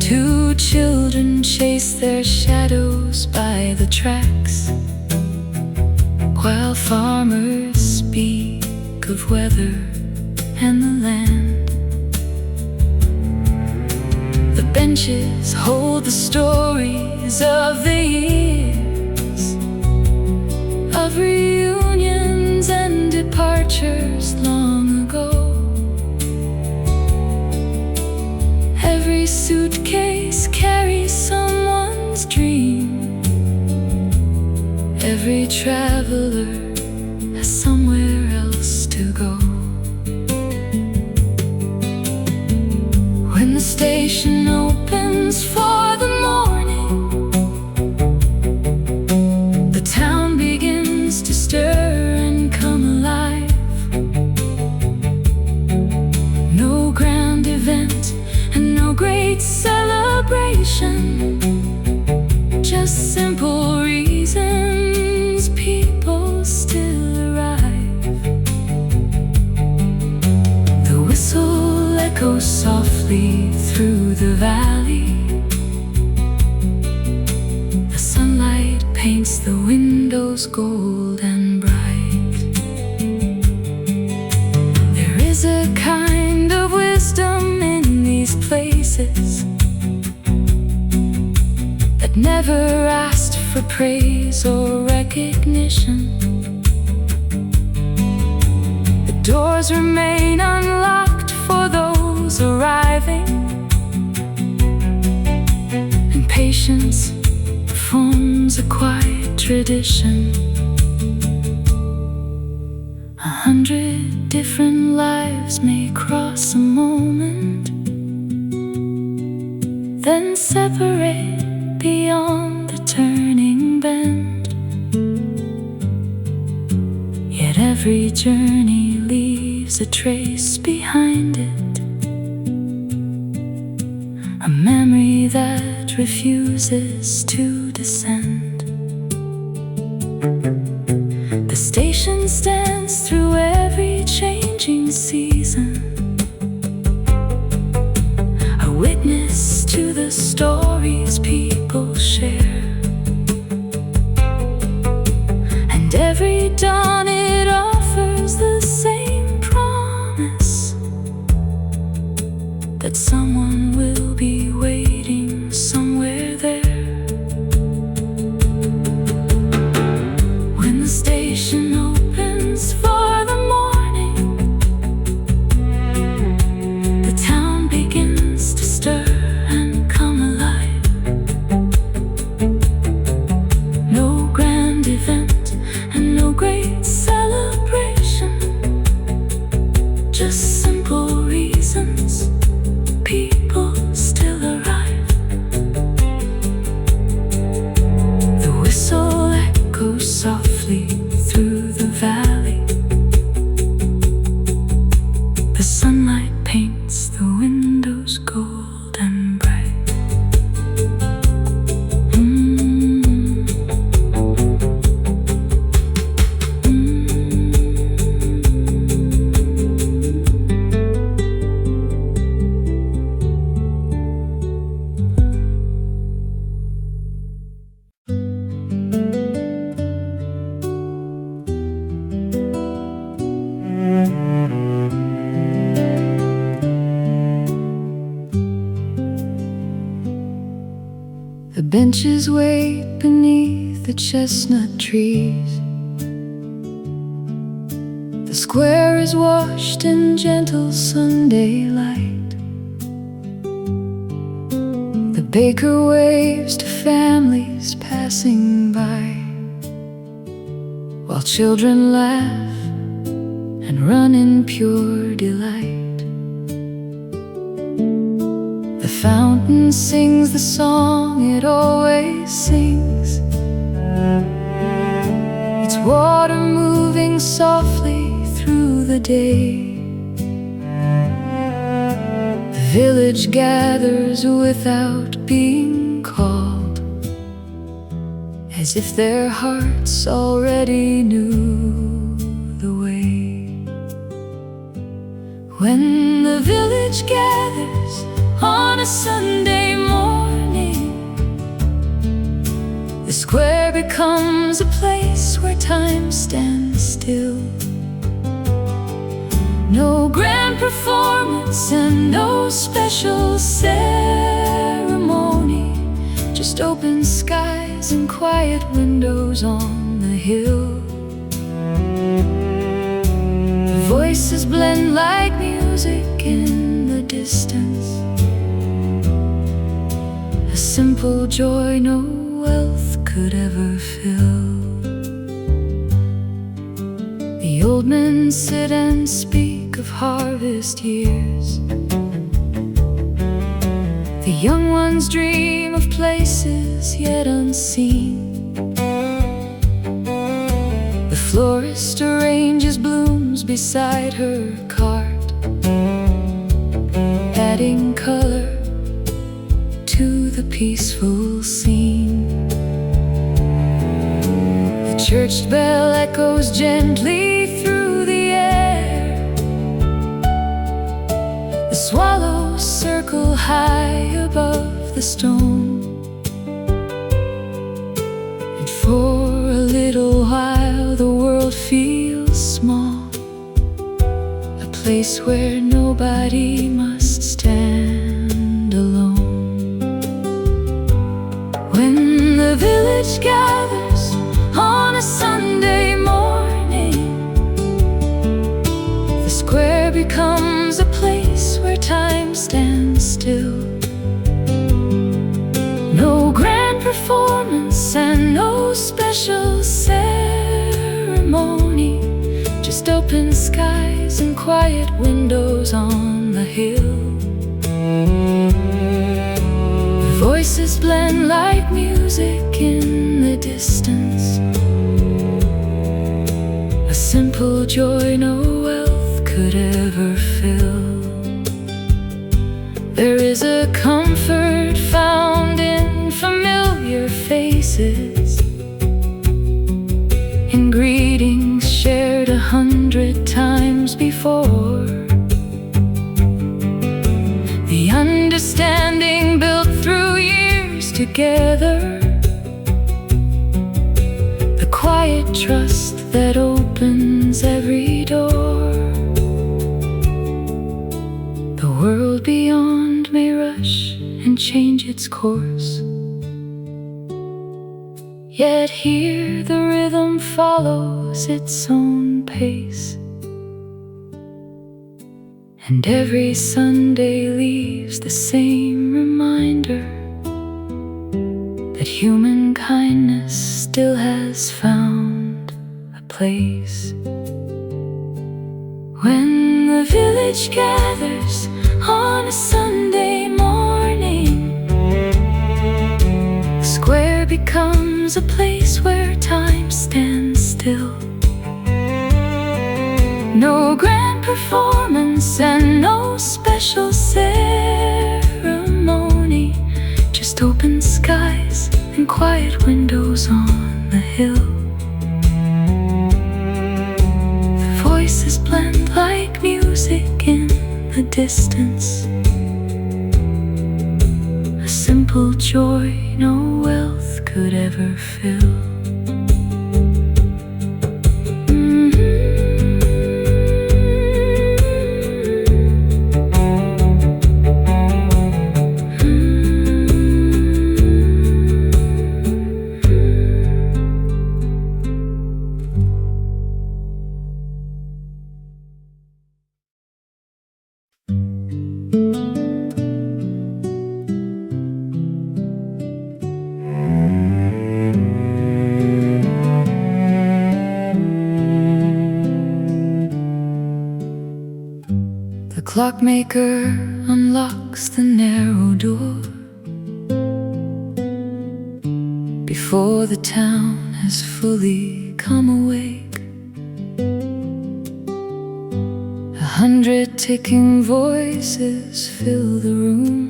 Two children chase their shadows by the tracks, while farmers speak of weather and the land. The benches hold the stories of the years, of reunions and departures long ago. Every suitcase carries someone's dream. Every traveler has somewhere else to go. When the station opens for the morning, the town begins to stir and come alive. No grand event and no great celebration, just simple reasons people still arrive. The whistle echoes softly through the valley. The sunlight paints the windows gold and bright. There is a kind of wisdom in these places that never asked for praise or recognition. The doors remain unlocked for those arriving, and patience forms a quiet tradition. 100 different lives may cross a moment, then separate beyond the turning bend. Yet every journey leaves a trace behind it, a memory that refuses to descend. The station stands through every changing season, a witness to the stories people share. And every dawn it offers the same promise, that someone will be waiting somewhere there. When the station opens for the morning, the town begins to stir and come alive. No grand event and no great celebration, just simple reasons people still arrive. The whistle echoes softly through the valley. The sunlight paints the windows gold and bright. The benches wait beneath the chestnut trees. The square is washed in gentle Sunday light. The baker waves to families passing by, while children laugh and run in pure delight. The fountain sings the song it always sings. Its water moving softly through the day. The village gathers without being called, as if their hearts already knew the way. When the village gathers on a Sunday morning, the square becomes a place where time stands still. No grand performance and no special ceremony, just open skies and quiet windows on the hill. The voices blend like music in the distance, a simple joy no wealth could ever fill. The old men sit and speak of harvest years. The young ones dream of places yet unseen. The florist arranges blooms beside her cart, adding color to the peaceful scene. The church bell echoes gently through the air. The swallows circle high above the stone, and for a little while the world feels small, a place where nobody must stand alone. When the village gathers on a Sunday morning, the square becomes a place where time stands still. No grand performance and no special ceremony, just open skies and quiet windows on the hill. Voices blend like music in the distance, a simple joy no wealth could ever fill. There is a comfort found in familiar faces, in greetings shared 100 times before. The understanding built through years together, the quiet trust that opens every door. The world beyond may rush and change its course, yet here the rhythm follows its own pace. And every Sunday leaves the same reminder that human kindness still has found a place. When the village gathers on a Sunday morning, the square becomes a place where time stands still. No grand performance and no special ceremony, just open skies and quiet windows on the hill. The voices blend like music in the distance, a simple joy no wealth could ever fill. Clockmaker unlocks the narrow door before the town has fully come awake. 100 ticking voices fill the room,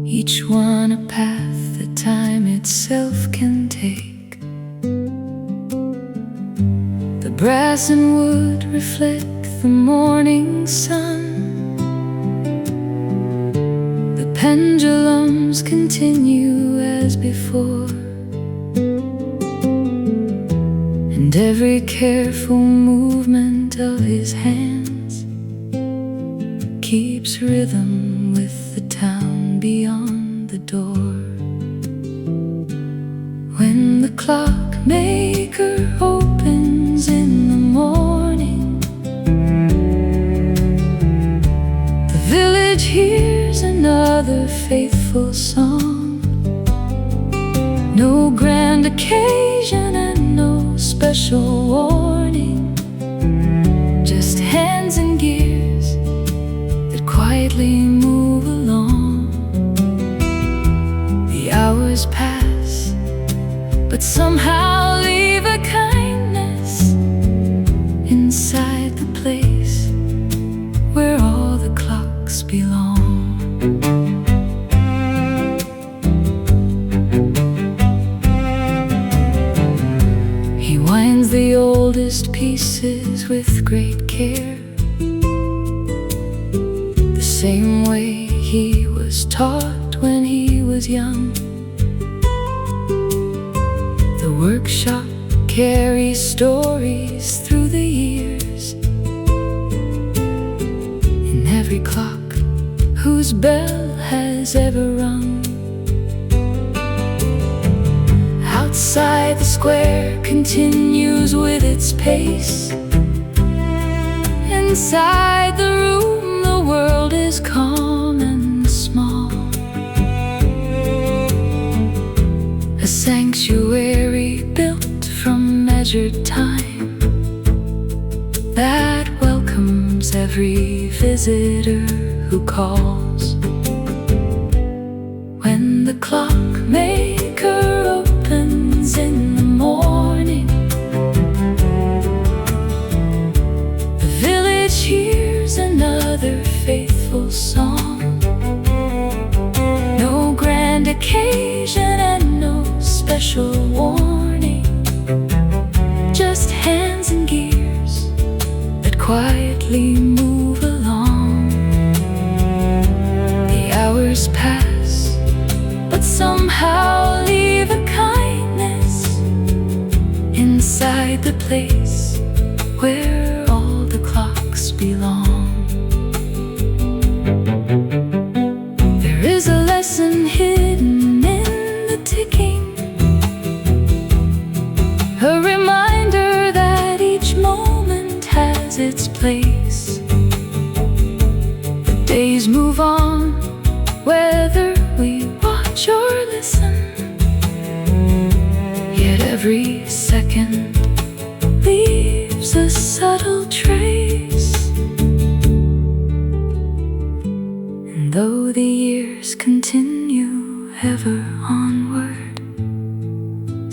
each one a path that time itself can take. The brass and wood reflect the morning sun, the pendulums continue as before, and every careful movement of his hands keeps rhythm with the town beyond the door. When the clockmaker opens in the morning, the village hears another faithful song. No grand occasion and no special warning, just hands and gears that quietly move along. The hours pass, but somehow leave a kindness inside the place where all the clocks belong. He winds the oldest pieces with great care, the same way he was taught when he was young. The workshop carries stories through the years, in every clock whose bell has ever rung. Outside the square continues with its pace. Inside the room the world is calm and small, a sanctuary built from measured time that welcomes every visitor who calls. When the clockmaker opens in the morning, the village hears another faithful song. No grand occasion and no special warning, just hands and gears that quietly move along. The hours pass, but somehow leave a kindness inside the place where all the clocks belong. There is a lesson hidden in the ticking, a reminder that each moment has its place. The days move on, whether we watch or listen, yet every second leaves a subtle trace. And though the years continue ever onward,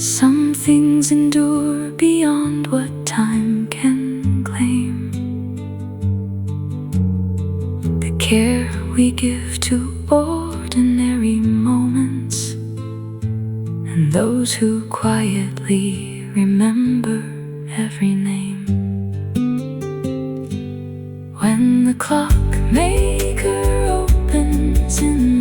some things endure beyond what time can claim. The care we give to ordinary moments, and those who quietly remember every name. When the clockmaker opens in